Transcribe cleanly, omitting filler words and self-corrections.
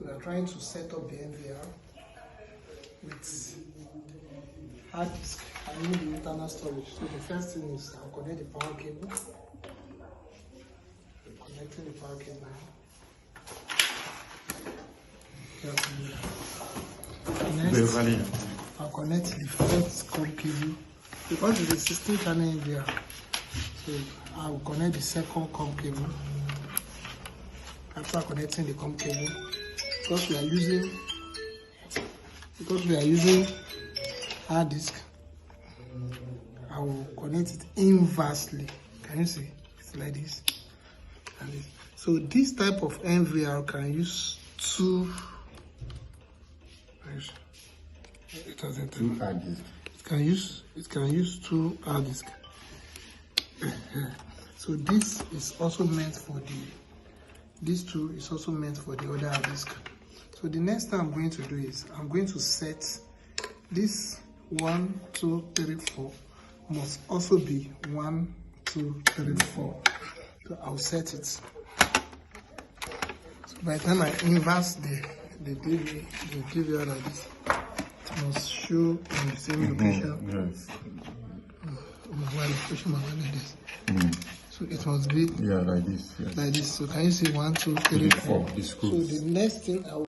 So we are trying to set up the NVR with hard disk and need the internal storage. So the first thing is I'll connect the power cable. Connecting the power cable now. Next, I'll connect the first COM cable because it's a 16 channel NVR. So I'll connect the second COM cable. After connecting the COM cable, because we are using hard disk, I will connect it inversely. Can you see? It's like this. And this. So this type of NVR can use two. It doesn't. Two hard disk. It can use two hard disk. So this is also meant for these two is also meant for the other hard disk. So the next thing I'm going to do is I'm going to set this 1, 2, 3, 4 must also be 1, 2, 3, 4. So I'll set it. So by the time I inverse the DVR like this, it must show in the same location. Yes. So it must be like this. Yes. Like this. So can you see 1, 2, 3, 4? It's So the next thing I will